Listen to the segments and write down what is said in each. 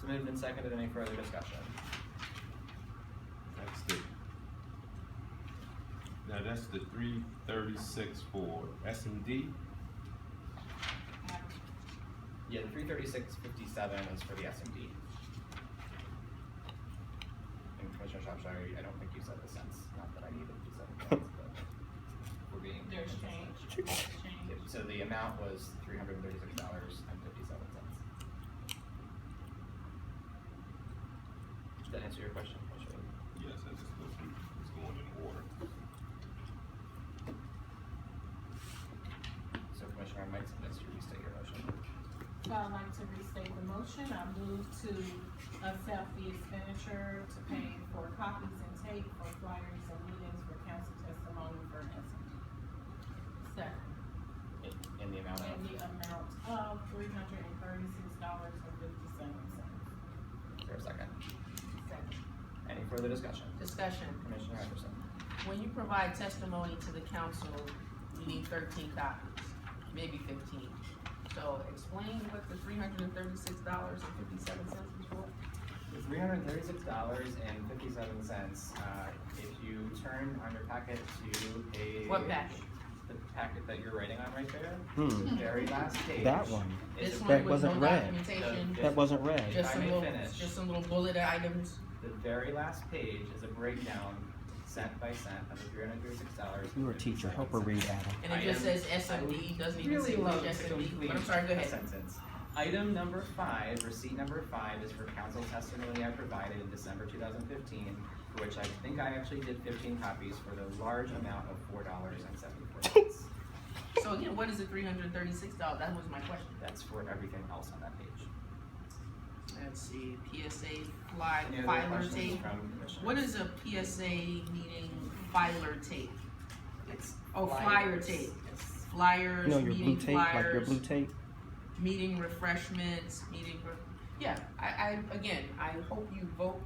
So moved and seconded. Any further discussion? That's the 336 for S&D. Yeah, the 336.57 is for the S&D. And Commissioner Shropshire, I don't think you said the cents. Not that I needed you said the cents, but we're being. There's change. Yeah, so the amount was $336.57. Does that answer your question, Commissioner? Yes, I just was going in order. So Commissioner, I might suggest you restate your motion. So I'd like to restate the motion. I move to accept the expenditure to pay for copies and tape for flyers and meetings for council testimony for S&D. Second. In the amount of? In the amount of $336.57. Is there a second? Second. Any further discussion? Discussion. Commissioner Anderson. When you provide testimony to the council, you need 13 copies, maybe 15. So explain what the $336.57 is for. The $336.57, if you turn on your packet to page. What packet? The packet that you're writing on right there. Hmm. The very last page. That one. is This a- one That with wasn't no read. documentation, That wasn't read. If just I some may little, finish. just some little bullet items. The very last page is a breakdown, cent by cent, of the $336. You were a teacher. Help her read, Adam. And it just says S&D, doesn't even Really say love which to S&D, complete but I'm sorry, go a ahead. sentence. Item number 5, receipt number 5 is for council testimony I provided in December 2015, for which I think I actually did 15 copies for the large amount of $4.74. So again, what is the $336? That was my question. That's for everything else on that page. Let's see, PSA Any other filer questions tape. from commissioners? What is a PSA meeting filer tape? It's Oh, flyer flyers. tape. It's Flyers, You know your blue meeting tape, like your flyers, blue tape. meeting refreshments, yeah, I hope you vote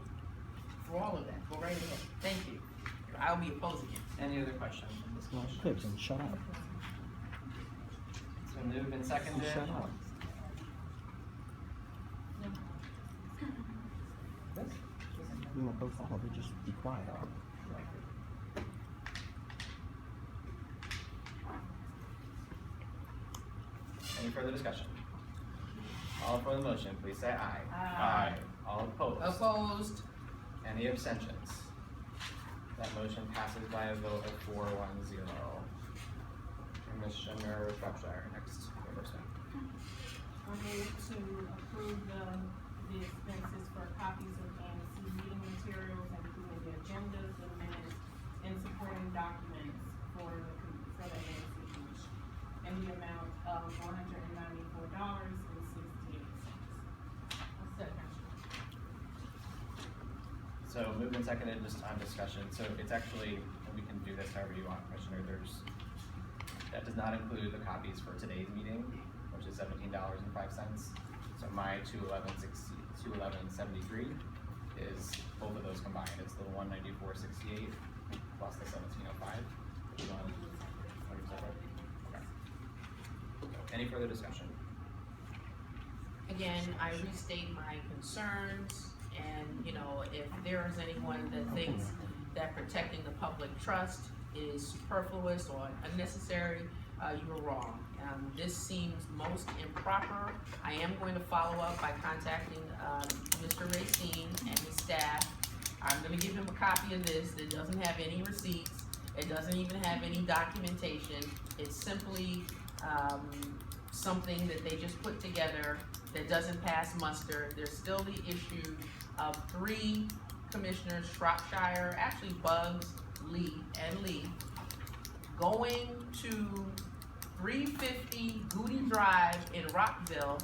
for all of that. Go right ahead. Thank you. I'll be opposing it. Any other questions from this Well, commission? Clips and shut up. It's been moved and seconded. Shut up. You want to go follow, but just be quiet. Any further discussion? All for the motion, please say aye. Aye. All opposed? Opposed? Any abstentions? That motion passes by a vote of 4-1-0. Commissioner Shropshire, next reimbursement. I move to approve the expenses for copies of ANC meeting materials, including the agendas, the minutes, and supporting documents for the ANC commission, in the amount of $194.68. Second. So moved and seconded, just on discussion. So it's actually, and we can do this however you want, Commissioner, that does not include the copies for today's meeting, which is $17.05. So my 211.73 is both of those combined. It's the 194.68 plus the 17.05. Okay. Any further discussion? Again, I restate my concerns, and, you know, if there is anyone that thinks that protecting the public trust is superfluous or unnecessary, you are wrong. This seems most improper. I am going to follow up by contacting Mr. Racine and his staff. I'm gonna give him a copy of this that doesn't have any receipts. It doesn't even have any documentation. It's simply something that they just put together that doesn't pass muster. There's still the issue of 3 commissioners, Shropshire, actually Bugs, Lee, going to 350 Goody Drive in Rockville,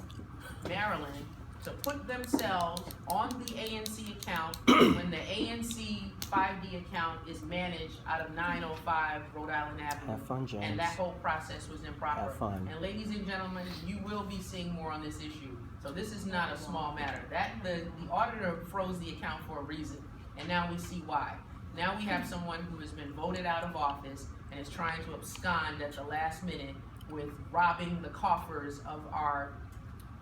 Maryland, to put themselves on the ANC account when the ANC5D account is managed out of 905 Rhode Island Avenue. Have fun, James. And that whole process was improper. Have fun. And ladies and gentlemen, you will be seeing more on this issue. So this is not a small matter. The auditor froze the account for a reason, and now we see why. Now we have someone who has been voted out of office and is trying to abscond at the last minute with robbing the coffers of our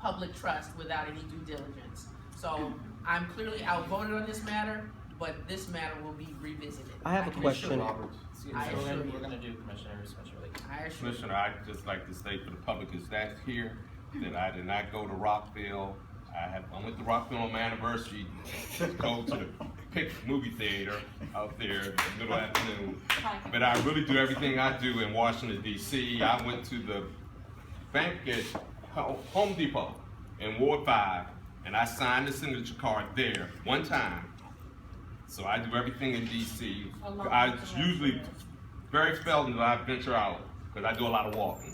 public trust without any due diligence. So I'm clearly outvoted on this matter, but this matter will be revisited. I have a can question. assure you. Roberts. So I assure you. we're gonna do Commissioner Lee. I assure you. Commissioner, I'd just like to state for the public is that here, that I did not go to Rockville. I went to Rockville on my anniversary to go to the Pick movie theater out there in the middle of the afternoon. But I really do everything I do in Washington DC. I went to the bank at Home Depot in Ward 5 and I signed the signature card there one time. So I do everything in DC. I usually very seldom do I venture out because I do a lot of walking.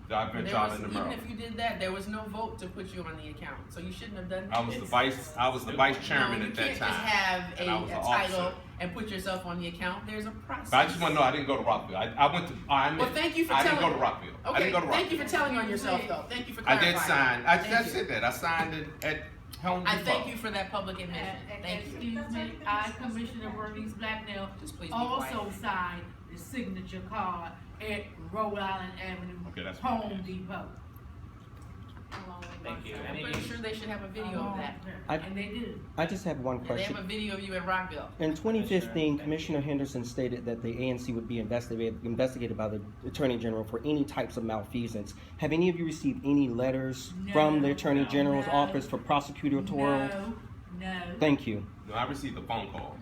So I venture out in the Even Maryland. if you did that, there was no vote to put you on the account, so you shouldn't have done that. I was the vice chairman No, at that You can't time. just have and I was a an title officer. and put yourself on the account. There's a process. But I just want to know I didn't go to Rockville. I went to. I admit, Well, thank you for I telling. didn't go to Rockville. I Okay, didn't go to Rockville. thank you for telling on yourself, though. Thank you for I clarifying. did sign. I Thank you. said that. I signed it at Home Depot. I thank you for that public admission. Thank you. Excuse me, I, Commissioner Bernice Blacknell, Just please be quiet. also signed the signature card at Rhode Island Avenue, Okay, that's Home okay. Depot. Thank you. I'm pretty sure they should have a video of that. And they did. I just have one Yeah, they have question. a video of you at Rockville. In 2015, Commissioner Henderson stated that the ANC would be investigated by the Attorney General for any types of malfeasance. Have any of you received any letters from the Attorney No, General's no. office for prosecutorial? No. Thank you. No, I received a phone call.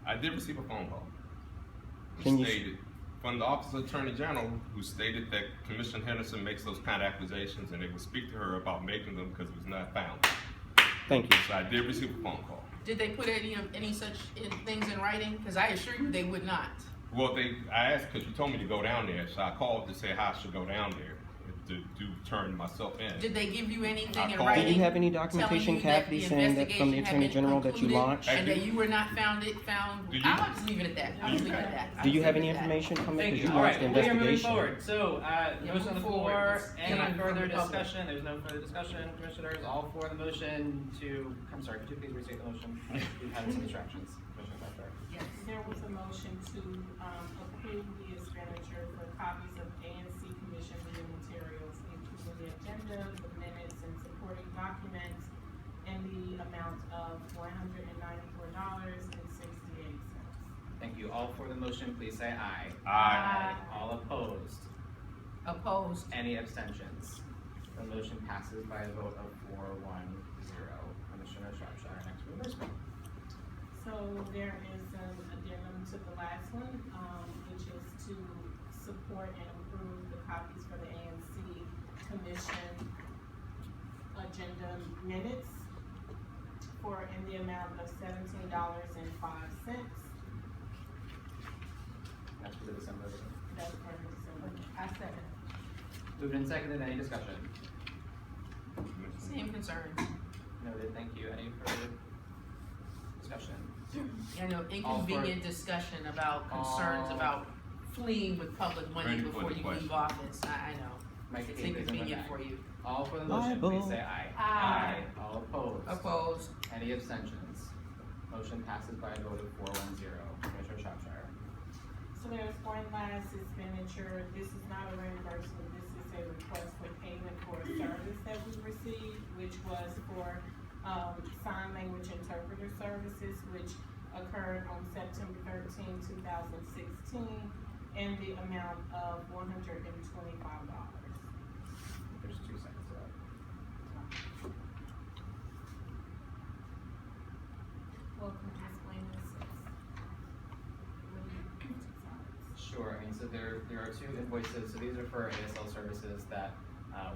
I did receive a phone call. Can Who you- stated from the Office of Attorney General, who stated that Commissioner Henderson makes those kind of accusations, and they would speak to her about making them because it was not found. Thank you. So I did receive a phone call. Did they put any such things in writing? Because I assure you they would not. Well, I asked because you told me to go down there, so I called to say how I should go down there to turn myself in. Did they give you anything I in called- writing? Do you have any telling documentation, you that Kathy, the saying that from the investigation had Attorney been General that you concluded launched? and I that do. you were not found? Do you- I'll just leave it at that. I'll just leave it at that. I'll Do you just have leave any it at that. information from it? Thank Because you. you All launched right, the we are moving investigation. forward. So, Yeah, motion on the move floor. forward. Any Can I further from the public? discussion? There's no further discussion, commissioners. All for the motion to. I'm sorry. Could you please restate the motion? We've had some distractions. Commissioner Becker. Yes, there was a motion to, approve the expenditure for copies of ANC Commission meeting materials, including the agenda, the minutes, and supporting documents, in the amount of $194.68. Thank you. All for the motion, please say aye. Aye. All opposed? Opposed. Any abstentions? The motion passes by a vote of 4-1-0. Commissioner Shropshire, next reimbursement. So there is an addendum to the last one, which is to support and approve the copies for the ANC Commission agenda minutes in the amount of $17.05. That's for the December. That's for December. I second. Moved and seconded. Any discussion? Same concerns. Noted. Thank you. Any further discussion? You know, inconvenient discussion about concerns All- about fleeing with public money Ready for before the you question. leave office. I know. Mike, It's Kate, please inconvenient amend for you. All for the motion, please say aye. Aye. All opposed? Opposed. Any abstentions? Motion passes by a vote of 4-1-0. Commissioner Shropshire. So there's one last expenditure. This is not a reimbursement. This is a request for payment for a service that we received, which was for, sign language interpreter services, which occurred on September 13, 2016, in the amount of $125. There's 2 seconds left. Well, can you explain this? Sure, I mean, so there are 2 invoices, so these are for ASL services that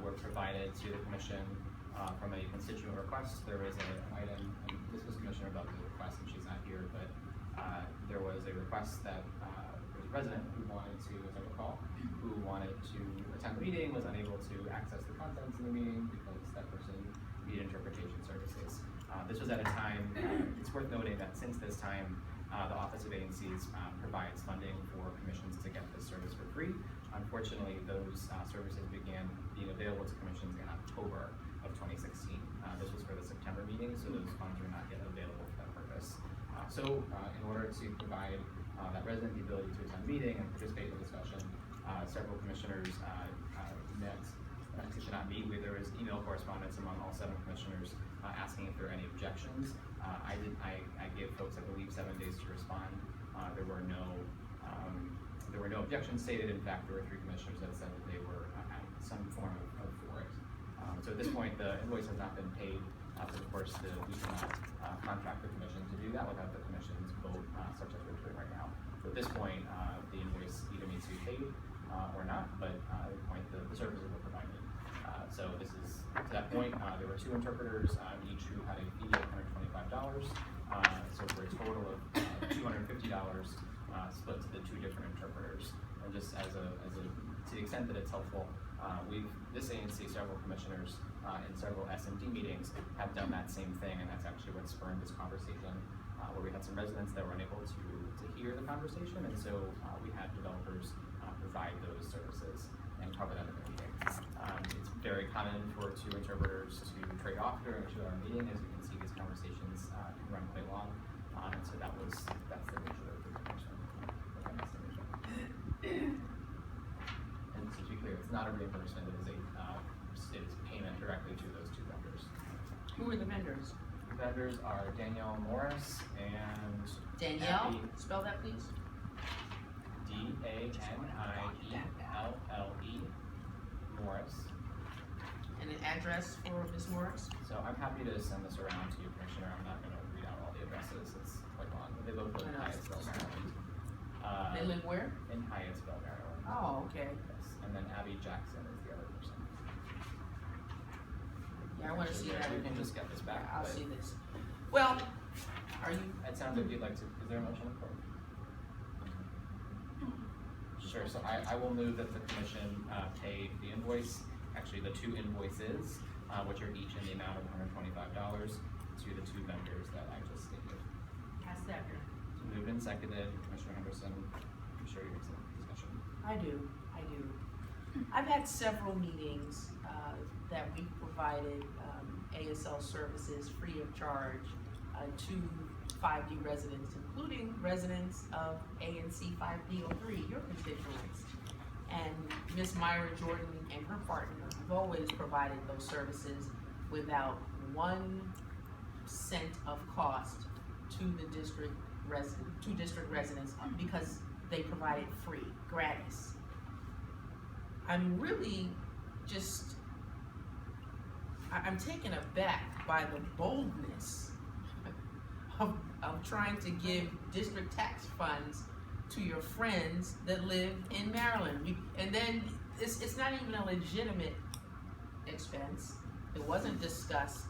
were provided to the commission from a constituent request. There was an item, and this was Commissioner Bell's request, and she's not here, but there was a request that there was a resident who wanted to, as I recall, who wanted to attend the meeting, was unable to access the contents of the meeting because that person needed interpretation services. This was at a time, it's worth noting that since this time, the Office of ANCs provides funding for commissions to get this service for free. Unfortunately, those services began being available to commissions in October of 2016. This was for the September meeting, so those funds are not yet available for that purpose. In order to provide that resident the ability to attend the meeting and participate in the discussion, several commissioners met. Actually, should not meet. There was email correspondence among all 7 commissioners asking if there are any objections. I gave folks, I believe, 7 days to respond. There were no objections stated. In fact, there were 3 commissioners that said that they were at some form of for it. So at this point, the invoice has not been paid. But of course, we cannot contract the commission to do that without the commission's vote, such as we're doing right now. So at this point, the invoice either needs to be paid or not, but at the point, the services were provided. So this is, to that point, there were 2 interpreters, each who had a fee of $125. So for a total of $250 split to the 2 different interpreters. And just as to the extent that it's helpful, this ANC, several commissioners in several S&D meetings have done that same thing, and that's actually what spurred this conversation, where we had some residents that were unable to hear the conversation, and so we had developers provide those services and cover that in the meeting. It's very common for 2 interpreters to trade off during a 2-hour meeting. As you can see, these conversations can run quite long, and so that's the nature of the commission. And to be clear, it's not a reimbursement, it's payment directly to those 2 vendors. Who are the vendors? The vendors are Danielle Morris and Danielle, Abby, spell that please. D-A-N-I-E-L-L-E, Morris. And an address for Ms. Morris? So I'm happy to send this around to you, Commissioner. I'm not going to read out all the addresses, it's quite long. But they both live in Hyattsville, Maryland. They live where? In Hyattsville, Maryland. Oh, okay. Yes. And then Abby Jackson is the other person. Yeah, I want to see that. We can just get this back. I'll but see this. Well, are you? It sounds like you'd like to. Is there a motion for it? Sure. So I will move that the commission pay the invoice, actually the 2 invoices, which are each in the amount of $125 to the 2 vendors that I just stated. I second. So moved and seconded. Commissioner Henderson, I'm sure you have some discussion. I do. I've had several meetings that we've provided ASL services free of charge to 5D residents, including residents of ANC5D 03, your constituents. And Ms. Myra Jordan and her partner have always provided those services without 1 cent of cost to the district residents because they provide it free, gratis. I'm really just, I'm taken aback by the boldness of trying to give district tax funds to your friends that live in Maryland. And then it's not even a legitimate expense. It wasn't discussed.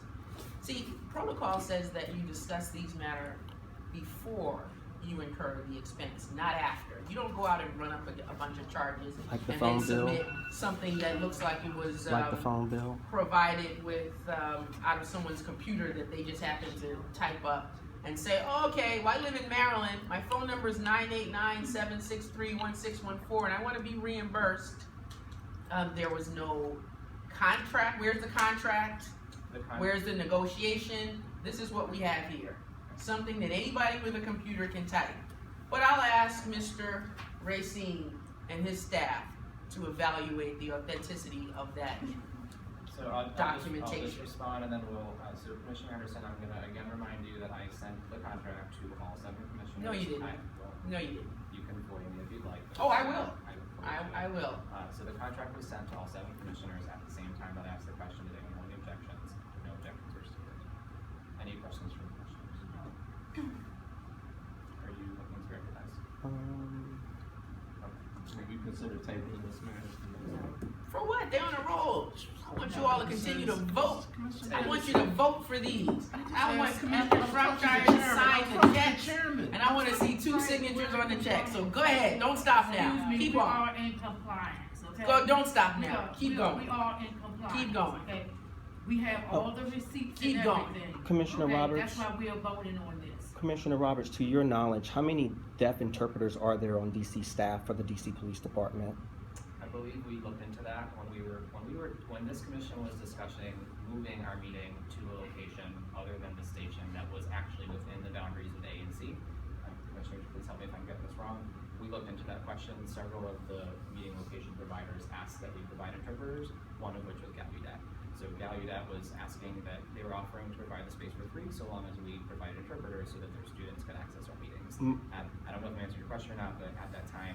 See, protocol says that you discuss these matters before you incur the expense, not after. You don't go out and run up a bunch of charges Like the and phone then bill? submit something that looks like it was Like the phone bill? provided with out of someone's computer that they just happen to type up and say, oh, okay, well, I live in Maryland. My phone number is 989-763-1614, and I want to be reimbursed. There was no contract. Where's the contract? Where's the negotiation? This is what we have here. Something that anybody with a computer can type. But I'll ask Mr. Racine and his staff to evaluate the authenticity of that. So I'll Documentation. just respond, and then we'll, so Commissioner Anderson, I'm gonna again remind you that I sent the contract to all 7 commissioners. No, you didn't. Well, No, you didn't. you can void me if you'd like. Oh, I will. I will. I will. So the contract was sent to all 7 commissioners at the same time that I asked the question, did anyone have any objections? No objections were stated. Any questions from commissioners? Are you looking to recognize? Will you consider tabling this matter? For what? They're on a roll. I want you all to continue to vote. I want you to vote for these. I want Commissioner Shropshire to sign the check, and I want to see 2 signatures on the check. So go ahead. Don't stop now. Excuse me, Keep we on. are in compliance, okay? Go. Don't stop We now. are- Keep we going. are in compliance. Keep going. Okay? We have all the receipts Keep and going. everything. Commissioner Okay? Roberts? That's why we are voting on this. Commissioner Roberts, to your knowledge, how many deaf interpreters are there on DC staff for the DC Police Department? I believe we looked into that when this commission was discussing moving our meeting to a location other than the station that was actually within the boundaries of the ANC. Commissioner, please help me if I'm getting this wrong. We looked into that question. Several of the meeting location providers asked that we provide interpreters, one of which was Gallaudet. So Gallaudet was asking that they were we're offering to provide the space for free, so long as we provide interpreters so that their students can access our meetings. I don't know if I answered your question or not, but at that time,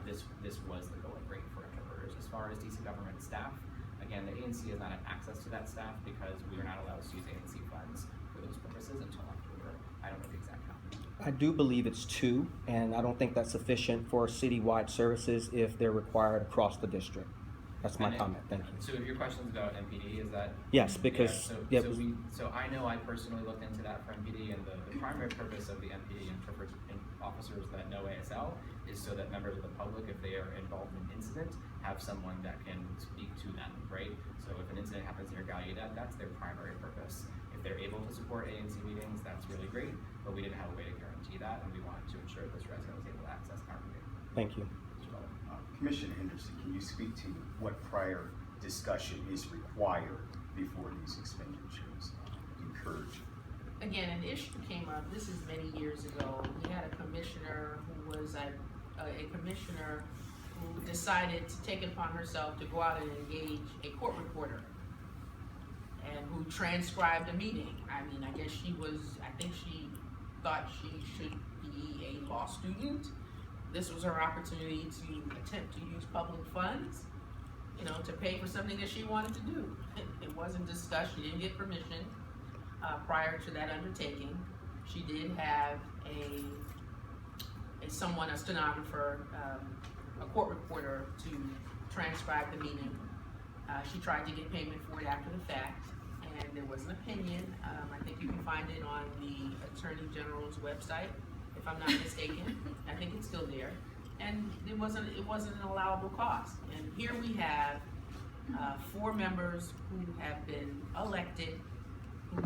this was the going rate for interpreters. As far as DC government staff, again, the ANC has not had access to that staff because we are not allowed to use ANC funds for those purposes until October. I don't know the exact count. I do believe it's 2, and I don't think that's sufficient for citywide services if they're required across the district. That's my And comment, thank you. So if your question's about MPD, is that? Yes, because, Yeah, so I know I personally looked into that for MPD, and the primary purpose of the MPD officers that know ASL is so that members of the public, if they are involved in an incident, have someone that can speak to them, right? So if an incident happens in your Gallaudet, that's their primary purpose. If they're able to support ANC meetings, that's really great, but we didn't have a way to guarantee that, and we wanted to ensure this resident was able to access our meeting. Thank you. Commissioner Henderson, can you speak to what prior discussion is required before these expenditures occurred? Again, an issue came up, this is many years ago, we had a commissioner who was a commissioner who decided to take it upon herself to go out and engage a court reporter and who transcribed a meeting. I mean, I guess I think she thought she should be a law student. This was her opportunity to attempt to use public funds, you know, to pay for something that she wanted to do. It wasn't discussed, she didn't get permission prior to that undertaking. She did have a stenographer, a court reporter to transcribe the meeting. She tried to get payment for it after the fact, and there was an opinion. I think you can find it on the Attorney General's website, if I'm not mistaken. I think it's still there. And it wasn't an allowable cost. And here we have 4 members who have been elected, who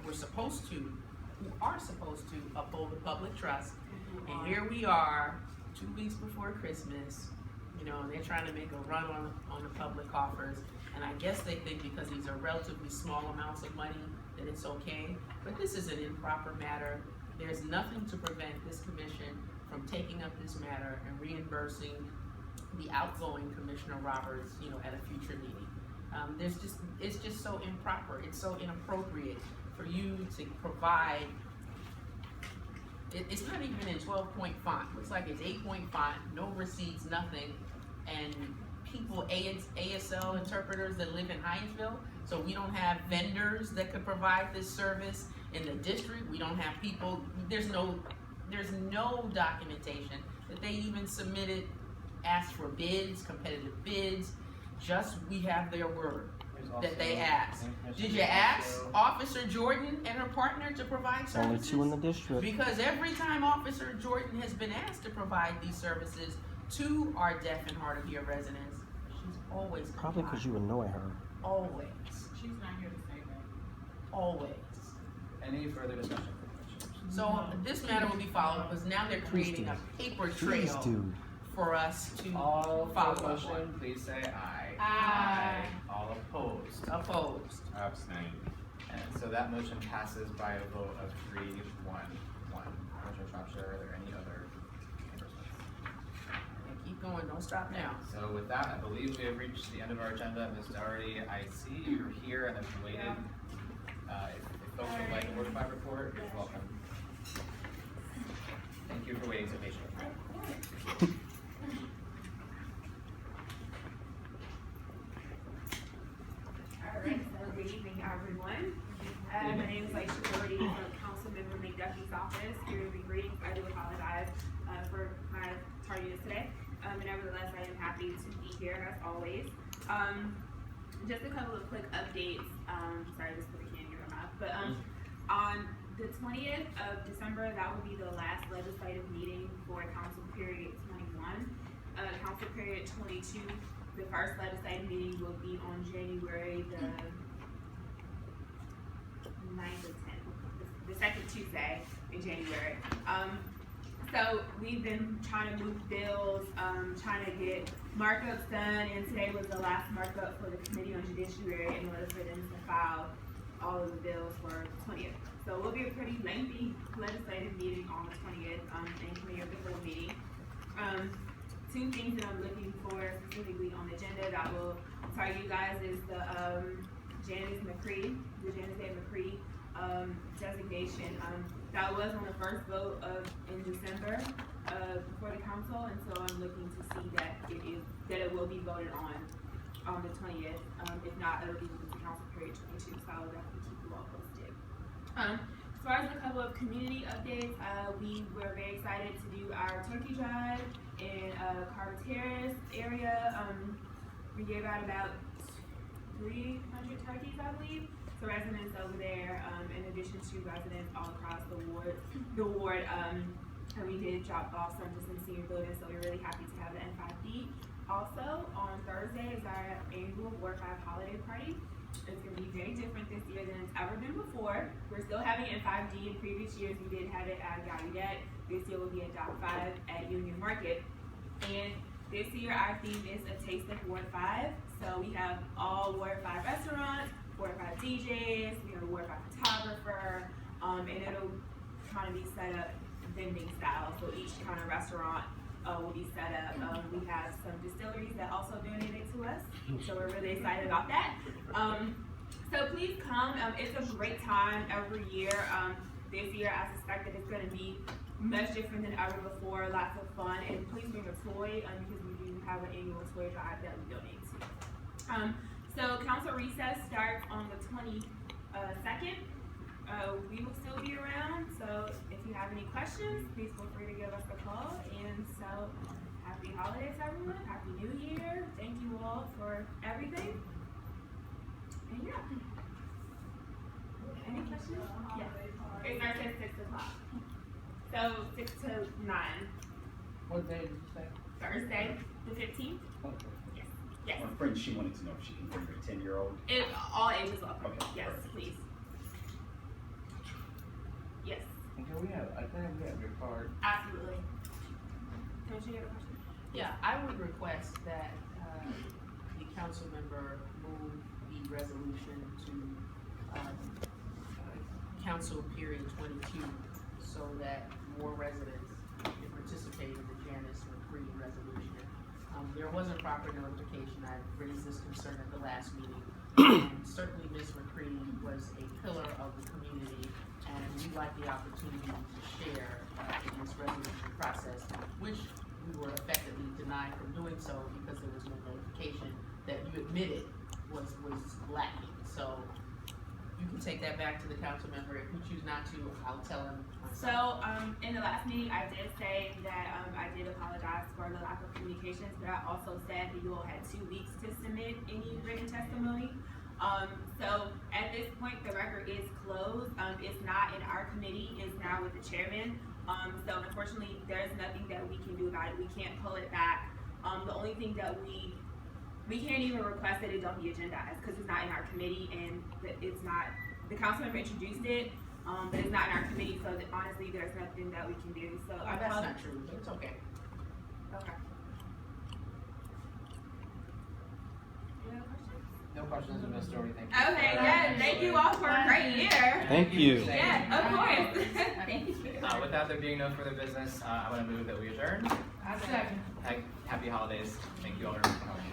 are supposed to uphold the public trust. And here we are, 2 weeks before Christmas, you know, and they're trying to make a run on the public coffers. And I guess they think because these are relatively small amounts of money that it's okay. But this is an improper matter. There's nothing to prevent this commission from taking up this matter and reimbursing the outgoing Commissioner Roberts, you know, at a future meeting. It's just so improper. It's so inappropriate for you to provide. It's not even in 12-point font. Looks like it's 8-point font, no receipts, nothing. And people, ASL interpreters that live in Hyattsville, so we don't have vendors that could provide this service in the district. We don't have people, there's no documentation that they even submitted, asked for bids, competitive bids, just we have their word that they asked. Did you ask Officer Jordan and her partner to provide services? Only 2 in the district. Because every time Officer Jordan has been asked to provide these services to our deaf and hard of hearing residents, she's always Probably because you annoy her. Always. She's not here to say that. Always. Any further discussion for commissioners? So this matter will be followed because now they're creating a paper trail for us to All follow for the up on. motion, please say aye. Aye. All opposed? Opposed. Abstain. And so that motion passes by a vote of 3-1-1. Commissioner Shropshire, are there any other reimbursements? And keep going, don't stop now. So with that, I believe we have reached the end of our agenda. Ms. Doherty, I see you're here and have waited. If folks would like a Word 5 report, you're welcome. Thank you for waiting so patiently. Alright, so good evening, everyone. My name is Aisha Doherty from Councilmember McDuffie's office. Here to be greetings. I do apologize for my tardiness today. Nevertheless, I am happy to be here as always. Just a couple of quick updates. Sorry, just put the candy in my mouth. But on the 20th of December, that will be the last legislative meeting for Council Period 21. Council Period 22, the first legislative meeting will be on January the 9th or 10th, the second Tuesday in January. So we've been trying to move bills, trying to get markups done, and today was the last markup for the Committee on Judiciary in order for them to file all of the bills for the 20th. So it will be a pretty lengthy legislative meeting on the 20th, in Committee of the Whole meeting. 2 things that I'm looking for specifically on the agenda that will tell you guys is the Janice McCree, the Janice A. McCree, designation. That was on the first vote in December, before the council, and so I'm looking to see that it will be voted on the 20th. If not, it'll be the council period 22, so I'll definitely keep you all posted. As far as a couple of community updates, we were very excited to do our turkey drive in Carver Terrace area. We gave out about 300 turkeys, I believe, to residents over there, in addition to residents all across the ward. And we did drop off some to some senior buildings, so we're really happy to have the N5D. Also, on Thursday is our annual Ward 5 holiday party. It's going to be very different this year than it's ever been before. We're still having N5D. In previous years, we did have it at Gallaudet. This year will be at Dock 5 at Union Market. And this year, our theme is A Taste of Ward 5. So we have all Ward 5 restaurants, Ward 5 DJs, we have a Ward 5 photographer, and it'll kind of be set up vending style. So each kind of restaurant will be set up. We have some distilleries that also donated to us, so we're really excited about that. So please come. It's a great time every year. This year, I suspect that it's going to be much different than ever before. Lots of fun, and please bring a toy because we do have an annual toy drive that we donate to. So council recess starts on the 22nd. We will still be around, so if you have any questions, please feel free to give us a call. And so, happy holidays, everyone. Happy New Year. Thank you all for everything. And yeah. Any questions? Yes. It starts at 6 o'clock. So 6 to 9. What day did you say? Thursday, the 15th. Okay. Yes. Yes. My friend, she wanted to know if she can bring her 10-year-old. All ages welcome. Okay, Yes, perfect. please. Yes, Okay, I think we have your card. absolutely. Don't you have a question? Yeah, I would request that, the council member move the resolution to, council period 22, so that more residents can participate in the Janice McCree resolution. There wasn't proper notification. I raised this concern at the last meeting. And certainly Ms. McCree was a pillar of the community, and we'd like the opportunity to share in this resolution process, which we were effectively denied from doing so because there was no notification that you admitted was lacking. So you can take that back to the council member. If you choose not to, I'll tell him myself. So, in the last meeting, I did say that, I did apologize for the lack of communications, but I also said that you all had 2 weeks to submit any written testimony. So at this point, the record is closed. It's not in our committee, it's now with the chairman. So unfortunately, there's nothing that we can do about it. We can't pull it back. The only thing that we can't even request that it don't be agendized because it's not in our committee and it's not, the council member introduced it, but it's not in our committee, so that honestly, there's nothing that we can do. So Oh, that's not true, but it's okay. Okay. Any other questions? No questions on this story, thank you. Okay, yeah, thank you all for a great year. Thank you. Yeah, of course. Thank you. With that, there being no further business, I'm gonna move that we adjourn. I second. Happy holidays, thank you all very much for coming.